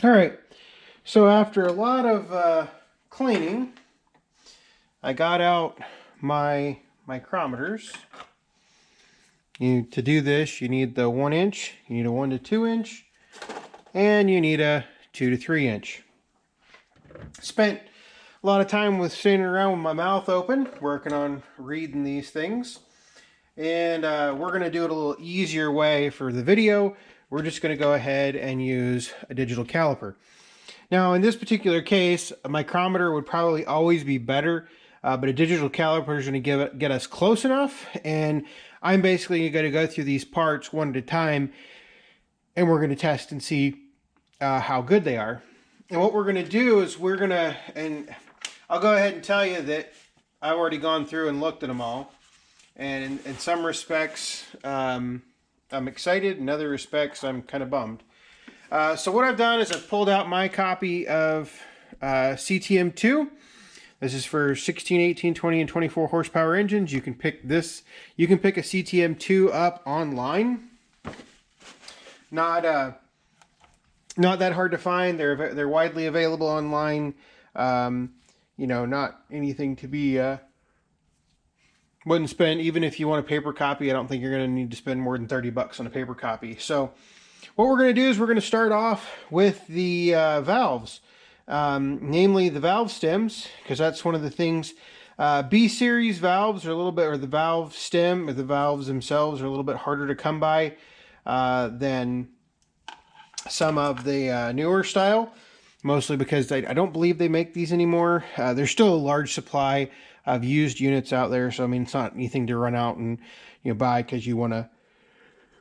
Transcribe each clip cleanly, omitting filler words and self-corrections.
All right, so after a lot of cleaning, I got out my micrometers. To do this, you need the 1 inch, you need a 1 to 2 inch, and you need a 2 to 3 inch. Spent a lot of time standing around with my mouth open, working on reading these things. And we're going to do it a little easier way for the video. We're just going to go ahead and use a digital caliper. Now, in this particular case, a micrometer would probably always be better, but a digital caliper is going to get us close enough. And I'm basically going to go through these parts one at a time, and we're going to test and see how good they are. And what we're going to do is and I'll go ahead and tell you that I've already gone through and looked at them all. And in some respects, I'm excited. In other respects, I'm kind of bummed. So what I've done is I've pulled out my copy of CTM2. This is for 16, 18, 20, and 24 horsepower engines. You can pick this. You can pick a CTM2 up online. Not that hard to find. They're widely available online. You know, not anything to be wouldn't spend, even if you want a paper copy, I don't think you're going to need to spend more than 30 bucks on a paper copy. So what we're going to do is we're going to start off with the valves, namely the valve stems, because that's one of the things. B-series valves are a little bit, or the valve stem, or the valves themselves are a little bit harder to come by than some of the newer style, mostly because I don't believe they make these anymore. There's still a large supply of used units out there, so I mean, it's not anything to run out and buy because you want to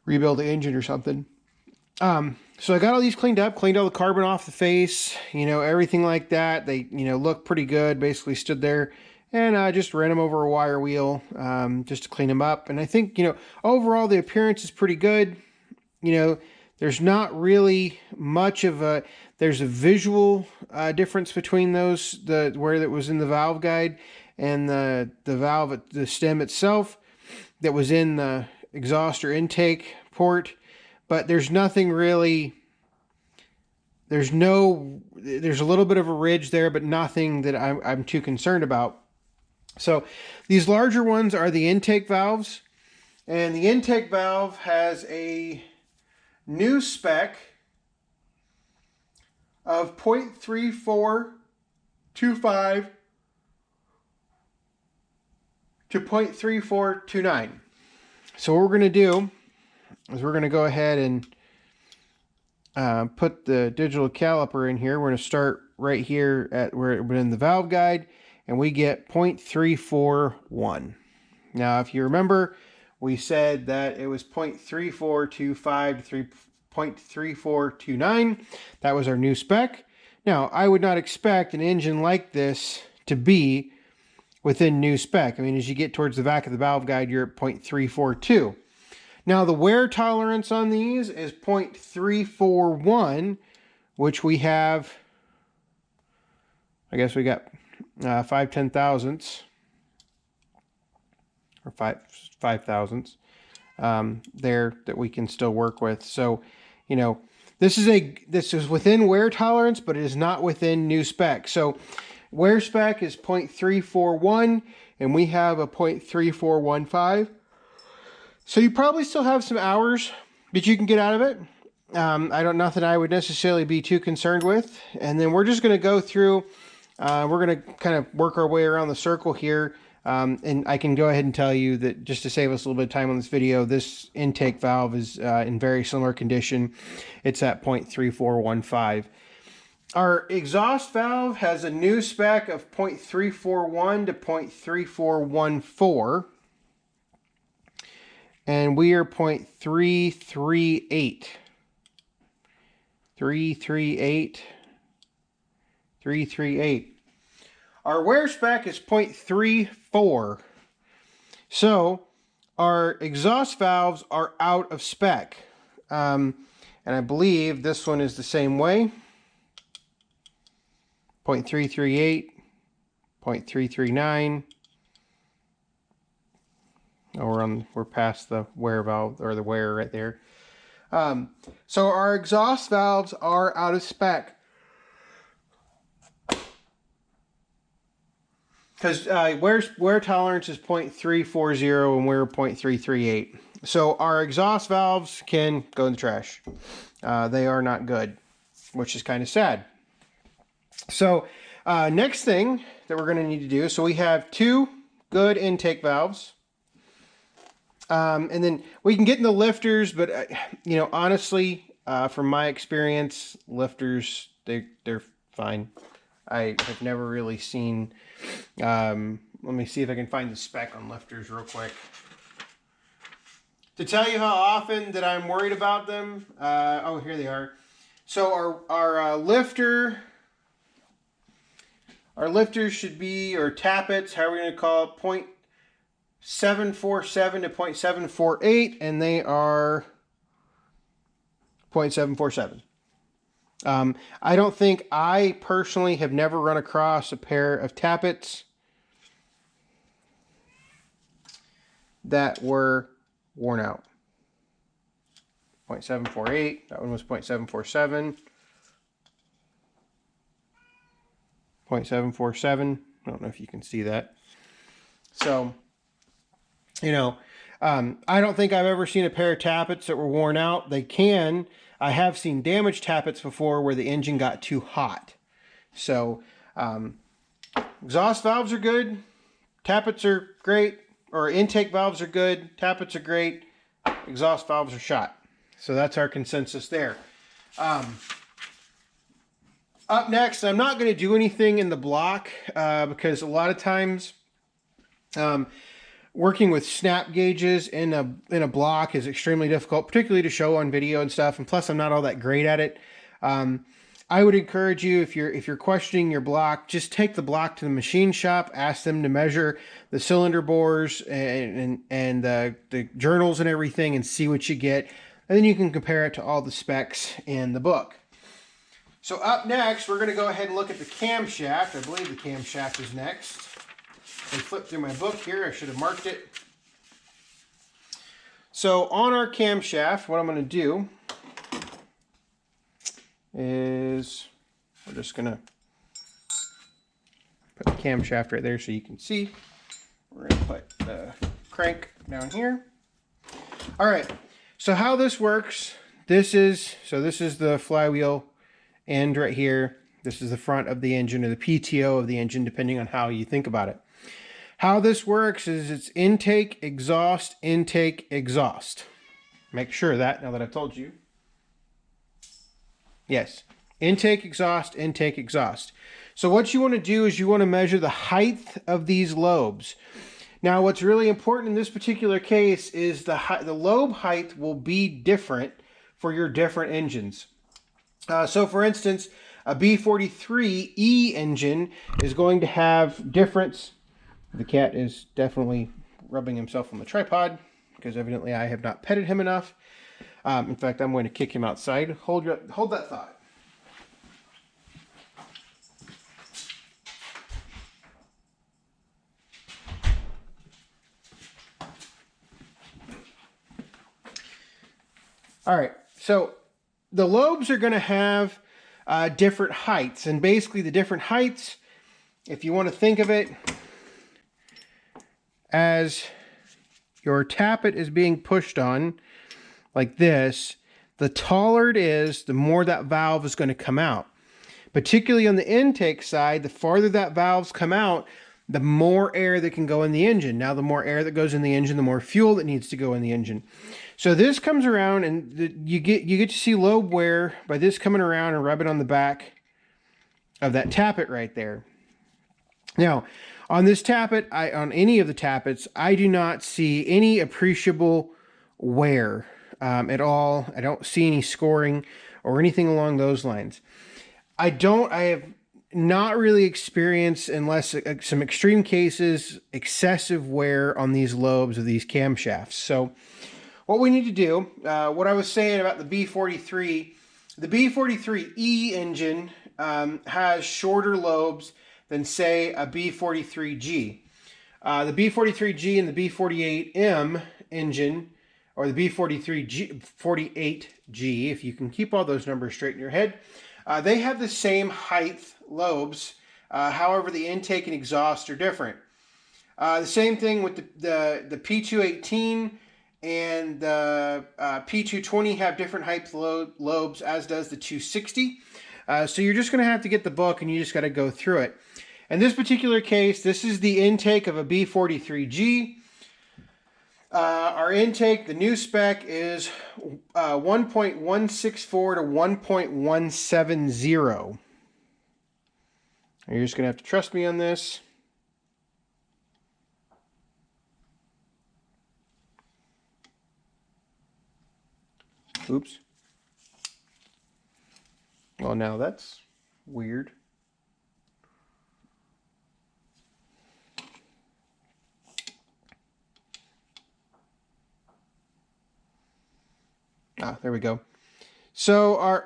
rebuild the engine or something. So I got all these cleaned up, cleaned all the carbon off the face, everything like that. They look pretty good. Basically stood there, and I just ran them over a wire wheel just to clean them up. And I think overall the appearance is pretty good. There's not really much of a, there's a visual difference between those, where that was in the valve guide and the valve, the stem itself that was in the exhaust or intake port. But there's nothing really, there's a little bit of a ridge there, but nothing that I'm too concerned about. So these larger ones are the intake valves, and the intake valve has a new spec of 0.3425 to 0.3429. So what we're going to do is we're going to go ahead and put the digital caliper in here. We're going to start right here at where it was in the valve guide, and we get 0.341. Now, if you remember, we said that it was 0.3425 to 0.3429. That was our new spec. Now, I would not expect an engine like this to be within new spec. I mean, as you get towards the back of the valve guide, you're at 0.342. Now, the wear tolerance on these is 0.341, which we have, I guess we got 5/10,000ths, or 5/5000ths there that we can still work with. So, this is within wear tolerance, but it is not within new spec. So wear spec is 0.341, and we have a 0.3415. So you probably still have some hours that you can get out of it. Nothing I would necessarily be too concerned with. And then we're just going to go through, we're going to kind of work our way around the circle here. And I can go ahead and tell you that, just to save us a little bit of time on this video, this intake valve is in very similar condition. It's at 0.3415. Our exhaust valve has a new spec of 0.341 to 0.3414. And we are 0.338. 338. Our wear spec is 0.34. So our exhaust valves are out of spec. And I believe this one is the same way. 0.338, 0.339. Oh, we're past the wear valve, or the wear right there. So our exhaust valves are out of spec. Because wear tolerance is 0.340 and we're 0.338. So our exhaust valves can go in the trash. They are not good, which is kind of sad. So next thing that we're going to need to do, so we have 2 good intake valves. And then we can get into lifters, but you know, honestly, from my experience, lifters, they're fine. I have never really seen, let me see if I can find the spec on lifters real quick. To tell you how often that I'm worried about them, oh, here they are. So our lifters should be, or tappets, how are we going to call it, 0.747 to 0.748, and they are 0.747. I don't think, I personally have never run across a pair of tappets that were worn out. 0.748, that one was 0.747. 0.747, I don't know if you can see that. So, you know, I don't think I've ever seen a pair of tappets that were worn out. They can. I have seen damaged tappets before where the engine got too hot. So, exhaust valves are good. Tappets are great. Or intake valves are good. Tappets are great. Exhaust valves are shot. So that's our consensus there. Up next, I'm not going to do anything in the block because a lot of times working with snap gauges in a block is extremely difficult, particularly to show on video and stuff. And plus, I'm not all that great at it. I would encourage you, if you're questioning your block, just take the block to the machine shop, ask them to measure the cylinder bores and the journals and everything, and see what you get. And then you can compare it to all the specs in the book. So up next, we're going to go ahead and look at the camshaft. I believe the camshaft is next. I flipped through my book here. I should have marked it. So on our camshaft, what I'm going to do is we're just going to put the camshaft right there so you can see. We're going to put the crank down here. All right. So how this works, this is the flywheel end right here. This is the front of the engine, or the PTO of the engine, depending on how you think about it. How this works is it's intake, exhaust, intake, exhaust. Make sure of that now that I've told you. Yes, intake, exhaust, intake, exhaust. So what you want to do is you want to measure the height of these lobes. Now what's really important in this particular case is the lobe height will be different for your different engines. So for instance, a B43E engine is going to have difference. The cat is definitely rubbing himself on the tripod because evidently I have not petted him enough. In fact, I'm going to kick him outside. Hold that thought. All right, so the lobes are going to have different heights, and basically the different heights, if you want to think of it as your tappet is being pushed on like this, the taller it is, the more that valve is going to come out. Particularly on the intake side, the farther that valves come out, the more air that can go in the engine. Now, the more air that goes in the engine, the more fuel that needs to go in the engine. So this comes around, and you get to see lobe wear by this coming around and rubbing on the back of that tappet right there. Now, on this tappet, on any of the tappets, I do not see any appreciable wear at all. I don't see any scoring or anything along those lines. I have not really experienced, unless some extreme cases, excessive wear on these lobes of these camshafts. So what we need to do, what I was saying about the B43, the B43E engine has shorter lobes than, say, a B43G. The B43G and the B48M engine or the B43G, 48G, if you can keep all those numbers straight in your head. They have the same height lobes, however the intake and exhaust are different. The same thing with the P218 and the P220 have different height lobes, as does the 260. So you're just going to have to get the book and you just got to go through it. In this particular case, this is the intake of a B43G. Our intake, the new spec, is 1.164 to 1.170. You're just going to have to trust me on this. Oops. Well, now that's weird. There we go. So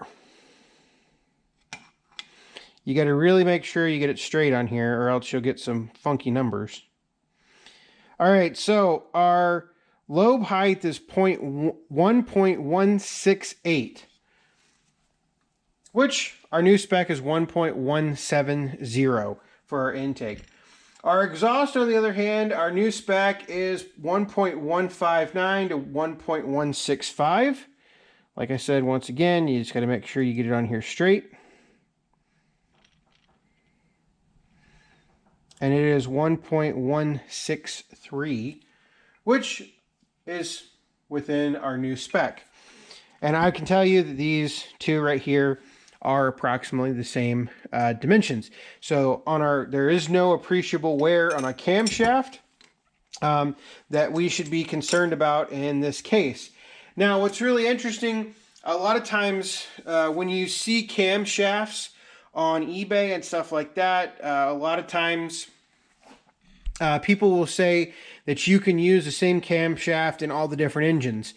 you got to really make sure you get it straight on here, or else you'll get some funky numbers. All right, so our lobe height is 1.168, which our new spec is 1.170 for our intake. Our exhaust, on the other hand, our new spec is 1.159 to 1.165. Like I said, once again, you just got to make sure you get it on here straight. And it is 1.163, which is within our new spec. And I can tell you that these two right here are approximately the same dimensions. So there is no appreciable wear on a camshaft that we should be concerned about in this case. Now, what's really interesting, a lot of times when you see camshafts on eBay and stuff like that, a lot of times people will say that you can use the same camshaft in all the different engines.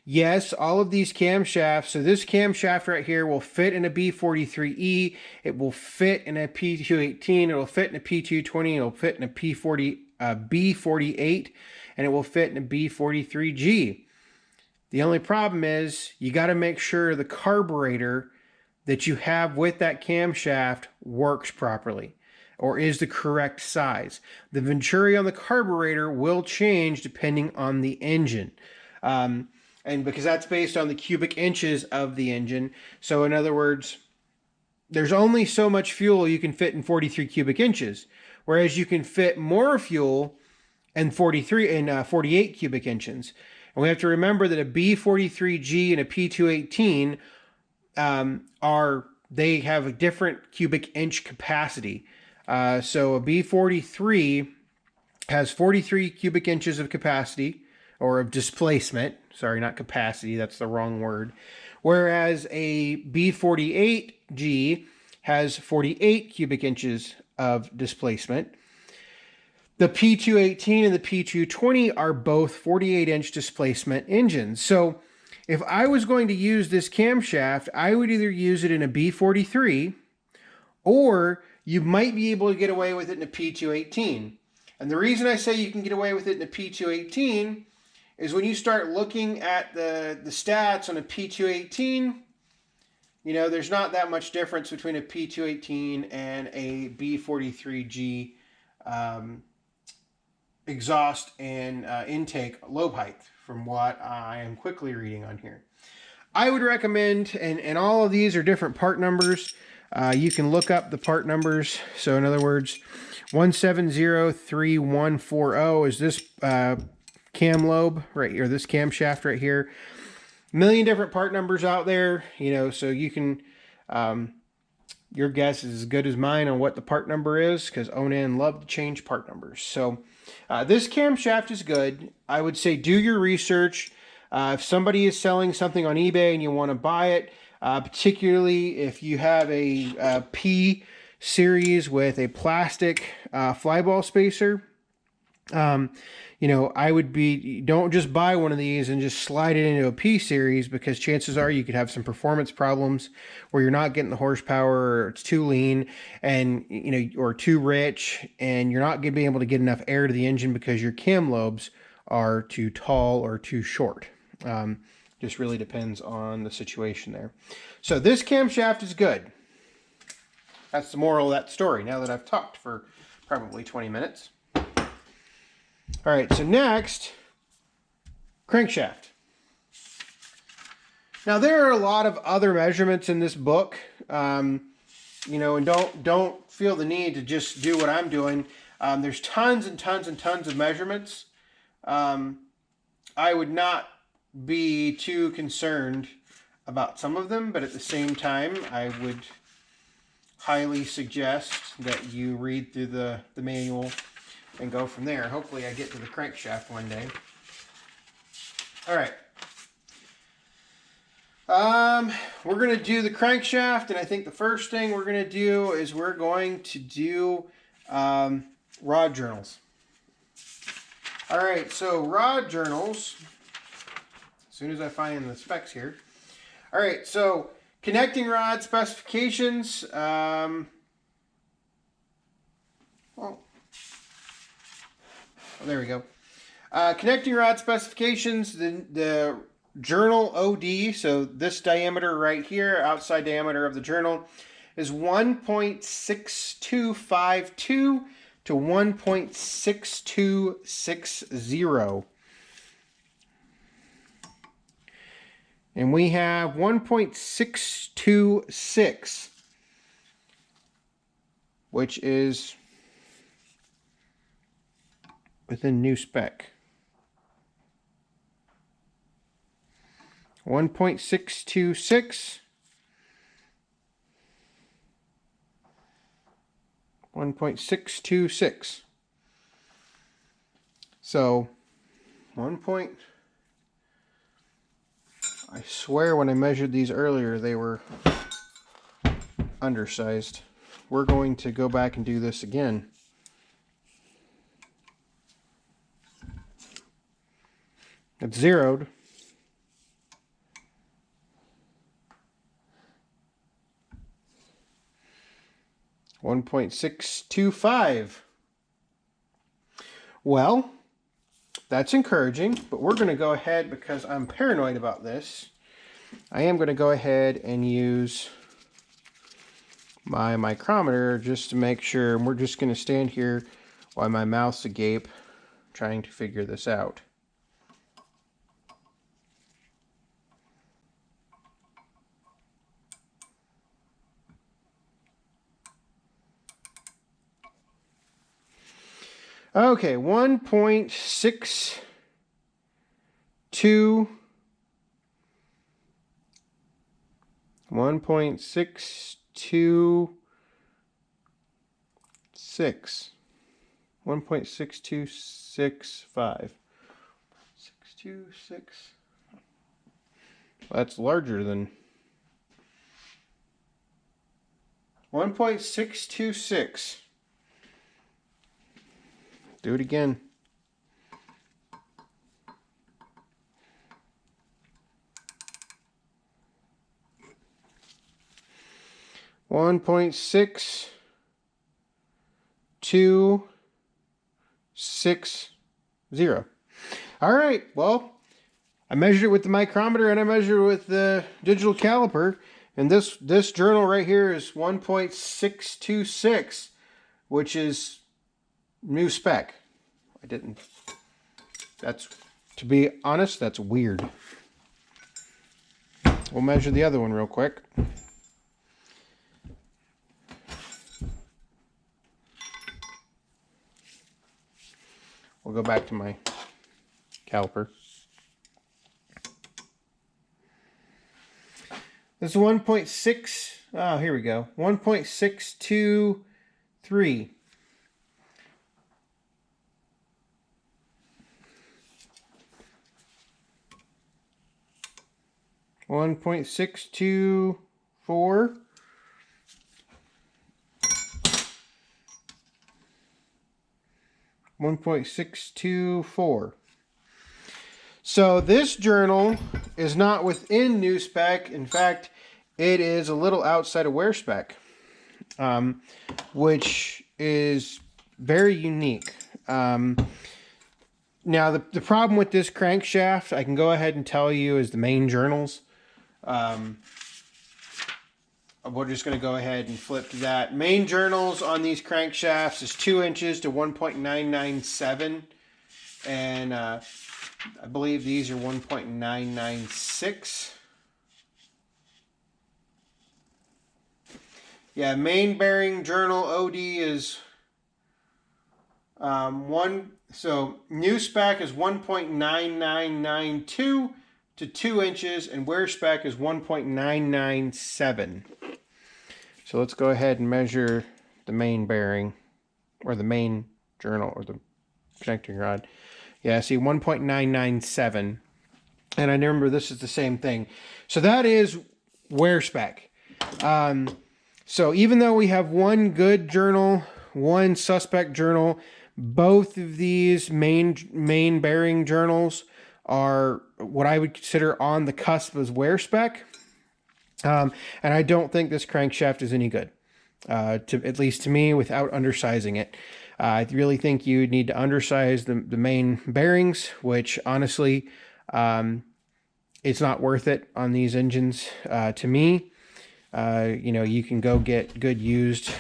Yes, all of these camshafts, so this camshaft right here will fit in a B43E, it will fit in a P218, it will fit in a P220, it will fit in a B48, and it will fit in a B43G. The only problem is you got to make sure the carburetor that you have with that camshaft works properly or is the correct size. The venturi on the carburetor will change depending on the engine. And because that's based on the cubic inches of the engine. So in other words, there's only so much fuel you can fit in 43 cubic inches, whereas you can fit more fuel in 48 cubic inches. And we have to remember that a B43G and a P218 they have a different cubic inch capacity. So a B43 has 43 cubic inches of capacity, or of displacement. Sorry, not capacity, that's the wrong word. Whereas a B48G has 48 cubic inches of displacement. The P218 and the P220 are both 48-inch displacement engines. So if I was going to use this camshaft, I would either use it in a B43, or you might be able to get away with it in a P218. And the reason I say you can get away with it in a P218 is when you start looking at the stats on a P218, you know, there's not that much difference between a P218 and a B43G exhaust and intake lobe height, from what I am quickly reading on here. I would recommend, and all of these are different part numbers. You can look up the part numbers. So in other words, 1703140 is this cam lobe right here, this camshaft right here. A million different part numbers out there, you know, so you can, your guess is as good as mine on what the part number is, because Onan loved to change part numbers. So this camshaft is good. I would say do your research. If somebody is selling something on eBay and you want to buy it, particularly if you have a P series with a plastic flyball spacer, you know, I would don't just buy one of these and just slide it into a P series, because chances are you could have some performance problems where you're not getting the horsepower, or it's too lean, and, you know, or too rich, and you're not going to be able to get enough air to the engine because your cam lobes are too tall or too short. Just really depends on the situation there. So this camshaft is good. That's the moral of that story, now that I've talked for probably 20 minutes. All right, so next, crankshaft. Now there are a lot of other measurements in this book, you know, and don't feel the need to just do what I'm doing. There's tons and tons and tons of measurements. I would not be too concerned about some of them, but at the same time, I would highly suggest that you read through the manual and go from there. Hopefully I get to the crankshaft one day. All right. We're going to do the crankshaft, and I think the first thing we're going to do is we're going to do rod journals. All right, so rod journals, as soon as I find the specs here. All right, so connecting rod specifications. There we go. Connecting rod specifications, the journal OD, so this diameter right here, outside diameter of the journal, is 1.6252 to 1.6260. And we have 1.626, which is within new spec. 1.626, 1.626. So I swear when I measured these earlier they were undersized. We're going to go back and do this again. It's zeroed. .625. Well, that's encouraging, but we're going to go ahead, because I'm paranoid about this, I am going to go ahead and use my micrometer just to make sure, and we're just going to stand here while my mouth's agape trying to figure this out. Okay, 1.62, 1.626, 1.6265, 626. Well, that's larger than 1.626. Do it again. $1.6260. All right, well, I measured it with the micrometer and I measured it with the digital caliper, and this journal right here is 1.626, which is new spec. To be honest, that's weird. We'll measure the other one real quick. We'll go back to my caliper. This is 1.6, oh, here we go. 1.623. One 1.624. 1.624. So this journal is not within new spec. In fact, it is a little outside of wear spec, which is very unique. Now, the problem with this crankshaft, I can go ahead and tell you, is the main journals. We're just going to go ahead and flip to that. Main journals on these crankshafts is 2 inches to 1.997. And I believe these are 1.996. Yeah, main bearing journal OD is so new spec is 1.9992 to 2 inches, and wear spec is 1.997. So let's go ahead and measure the main bearing, or the main journal, or the connecting rod. Yeah, see, 1.997. And I remember this is the same thing. So that is wear spec. So even though we have one good journal, one suspect journal, both of these main bearing journals are what I would consider on the cusp as wear spec. And I don't think this crankshaft is any good, at least to me, without undersizing it. I really think you need to undersize the main bearings, which honestly, it's not worth it on these engines to me. You know, you can go get good used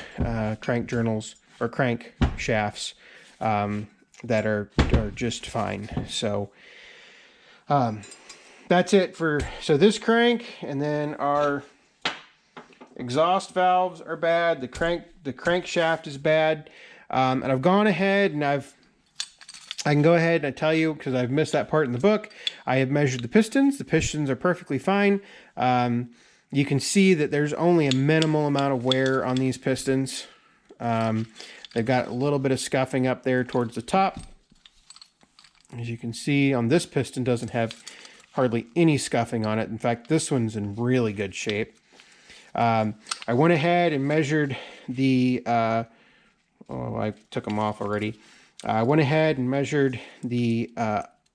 crank journals or crank shafts that are just fine. So that's it for this crank. And then our exhaust valves are bad. The crankshaft is bad. And I've gone ahead and I can go ahead and tell you, because I've missed that part in the book, I have measured the pistons. The pistons are perfectly fine. You can see that there's only a minimal amount of wear on these pistons. They've got a little bit of scuffing up there towards the top. As you can see, on this piston doesn't have hardly any scuffing on it. In fact, this one's in really good shape. I went ahead and measured the, oh, I took them off already. I went ahead and measured the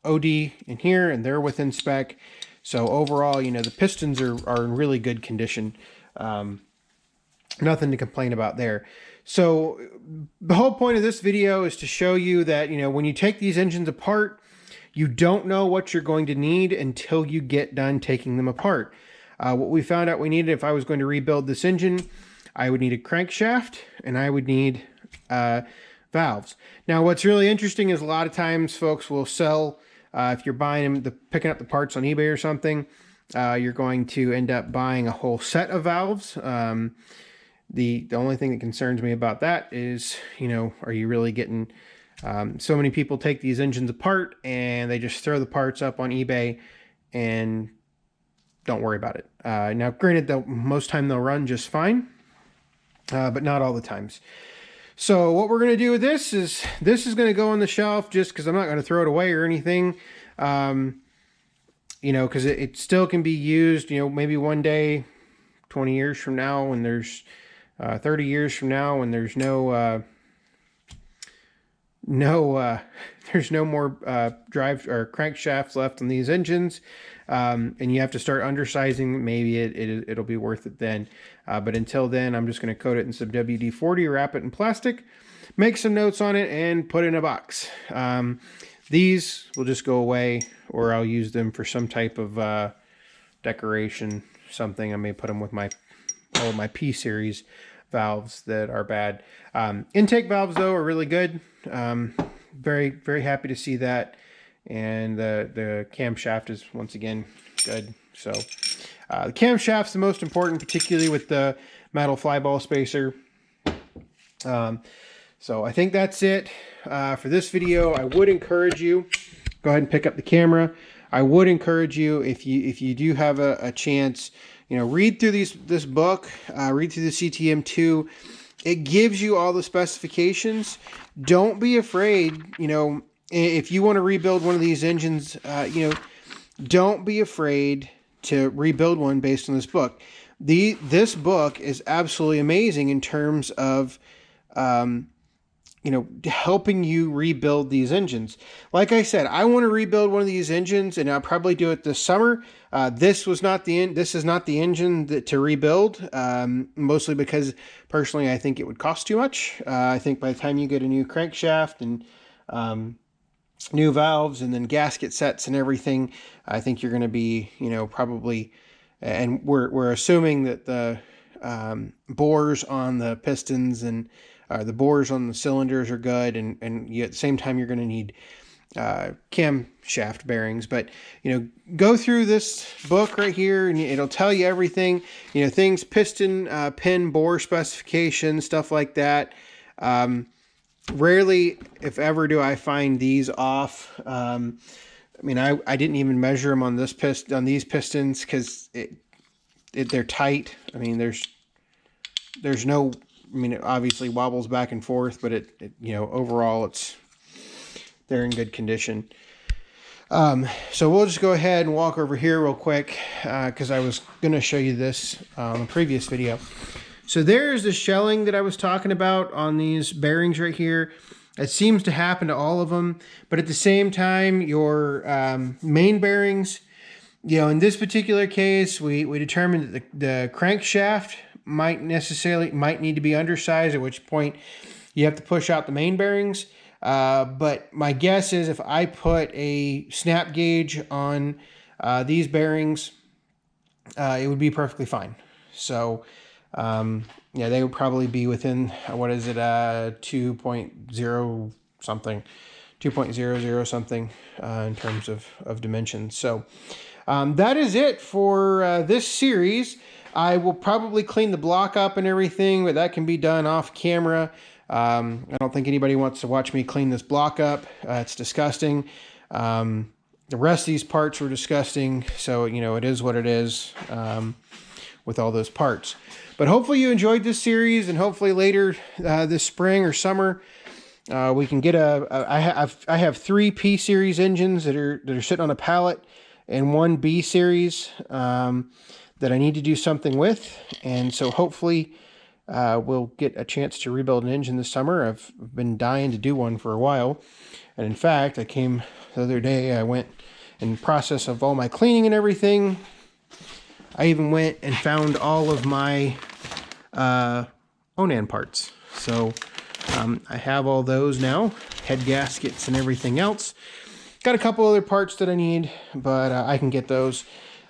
OD in here, and they're within spec. So overall, you know, the pistons are in really good condition. Nothing to complain about there. So the whole point of this video is to show you that, you know, when you take these engines apart, you don't know what you're going to need until you get done taking them apart. What we found out we needed, if I was going to rebuild this engine, I would need a crankshaft and I would need valves. Now, what's really interesting is a lot of times folks will sell, if you're buying them, picking up the parts on eBay or something, you're going to end up buying a whole set of valves. The only thing that concerns me about that is, you know, are you really getting, so many people take these engines apart and they just throw the parts up on eBay and don't worry about it. Now, granted, most time they'll run just fine, but not all the times. So what we're going to do with this is going to go on the shelf just because I'm not going to throw it away or anything. You know, because it still can be used, you know, maybe one day, 20 years from now, when there's 30 years from now, when there's there's no more drive or crankshafts left on these engines, and you have to start undersizing, maybe it'll be worth it then. But until then, I'm just going to coat it in some WD-40, wrap it in plastic, make some notes on it, and put it in a box. These will just go away, or I'll use them for some type of decoration, something. I may put them with all of my P-series valves that are bad. Intake valves, though, are really good. Very, very happy to see that. And the camshaft is, once again, good. So the camshaft's the most important, particularly with the metal flyball spacer. So I think that's it for this video. I would encourage you, go ahead and pick up the camera. I would encourage you, if you do have a chance, you know, read through this book, read through the CTM2. It gives you all the specifications. Don't be afraid, you know, if you want to rebuild one of these engines, you know, don't be afraid to rebuild one based on this book. This book is absolutely amazing in terms of, you know, helping you rebuild these engines. Like I said, I want to rebuild one of these engines, and I'll probably do it this summer. This is not the engine to rebuild, mostly because personally I think it would cost too much. I think by the time you get a new crankshaft and new valves and then gasket sets and everything, I think you're going to be, you know, probably, and we're assuming that the bores on the pistons and the bores on the cylinders are good, and you, at the same time you're going to need camshaft bearings. But you know, go through this book right here and it'll tell you everything, you know, things, piston pin bore specifications, stuff like that. Rarely, if ever, do I find these off. I mean, I didn't even measure them on this on these pistons because they're tight. I mean, there's no, I mean, it obviously wobbles back and forth, but it you know, overall they're in good condition. So we'll just go ahead and walk over here real quick because I was going to show you this in the previous video. So there's the shelling that I was talking about on these bearings right here. It seems to happen to all of them, but at the same time, your main bearings, you know, in this particular case, we determined that the crankshaft might need to be undersized, at which point you have to push out the main bearings. But my guess is if I put a snap gauge on these bearings, it would be perfectly fine. So yeah, they would probably be within, what is it, 2.0 something, 2.00 something in terms of dimensions. So that is it for this series. I will probably clean the block up and everything, but that can be done off camera. I don't think anybody wants to watch me clean this block up. It's disgusting. The rest of these parts were disgusting, so you know, it is what it is with all those parts. But hopefully you enjoyed this series, and hopefully later this spring or summer we can get I have 3 P series engines that are sitting on a pallet, and 1 B series that I need to do something with. And so hopefully we'll get a chance to rebuild an engine this summer. I've been dying to do one for a while, and in fact I came the other day, I went in process of all my cleaning and everything. I even went and found all of my Onan parts. So I have all those now, head gaskets and everything else. Got a couple other parts that I need, but I can get those.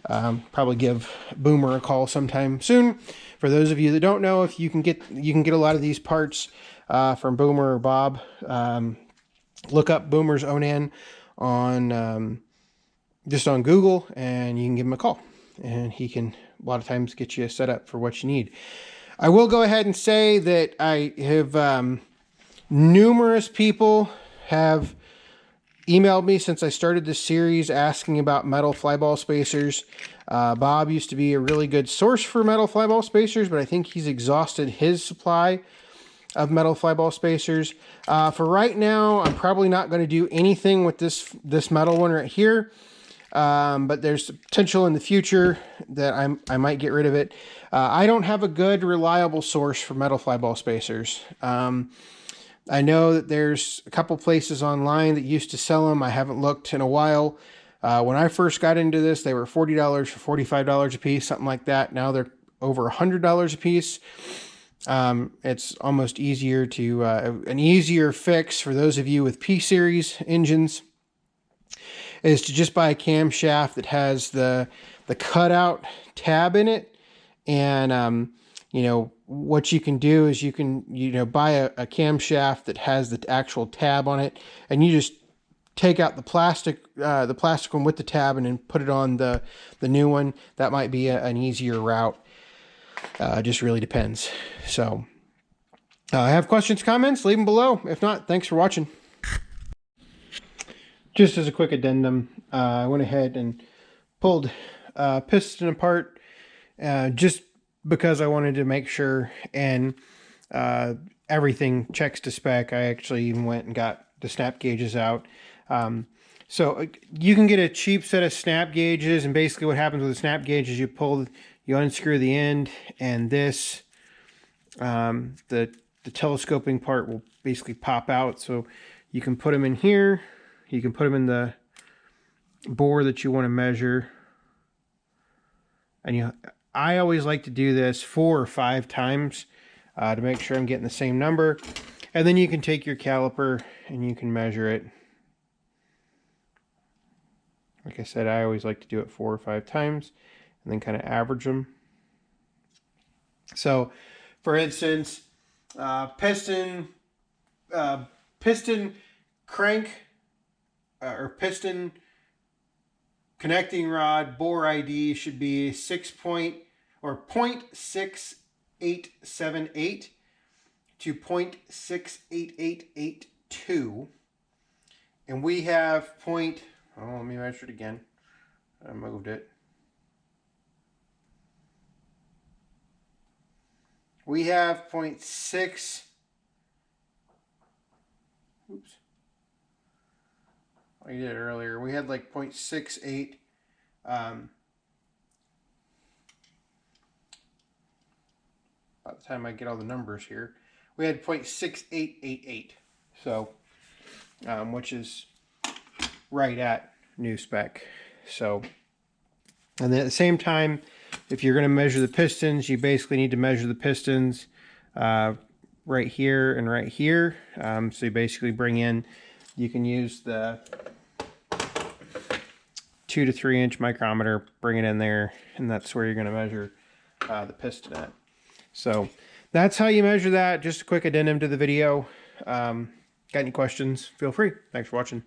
Probably give Boomer a call sometime soon. For those of you that don't know, if you can get a lot of these parts from Boomer or Bob. Look up Boomer's Onan on just on Google, and you can give him a call, and he can a lot of times get you set up for what you need. I will go ahead and say that I have numerous people have emailed me since I started this series asking about metal flyball spacers. Bob used to be a really good source for metal flyball spacers, but I think he's exhausted his supply of metal flyball spacers. For right now, I'm probably not going to do anything with this metal one right here. But there's potential in the future that I might get rid of it. I don't have a good, reliable source for metal flyball spacers. I know that there's a couple places online that used to sell them. I haven't looked in a while. When I first got into this, they were $40 for $45 a piece, something like that. Now they're over $100 a piece. It's almost easier to, an easier fix for those of you with P-Series engines is to just buy a camshaft that has the cutout tab in it. And, you know, what you can do is you can, you know, buy a camshaft that has the actual tab on it, and you just take out the plastic one with the tab and then put it on the new one. That might be an easier route. Just really depends. So have questions, comments, leave them below. If not, thanks for watching. Just as a quick addendum, I went ahead and pulled piston apart just because I wanted to make sure, and everything checks to spec. I actually even went and got the snap gauges out. So you can get a cheap set of snap gauges, and basically what happens with the snap gauge is you unscrew the end, and this, the telescoping part will basically pop out. So you can put them in here. You can put them in the bore that you want to measure. And I always like to do this 4 or 5 times to make sure I'm getting the same number. And then you can take your caliper and you can measure it. Like I said, I always like to do it 4 or 5 times and then kind of average them. So, for instance, piston crank or piston connecting rod bore ID should be 0.6878 to 0.68882, and we have let me measure it again. I moved it. We have 0.6. Oops. I did it earlier. We had like 0.68. By the time I get all the numbers here, we had 0.6888. So, which is right at new spec. So, and then at the same time, if you're going to measure the pistons, you basically need to measure the pistons right here and right here. So you basically bring in, you can use the 2 to 3 inch micrometer, bring it in there, and that's where you're going to measure the piston at. So that's how you measure that. Just a quick addendum to the video. Got any questions? Feel free. Thanks for watching.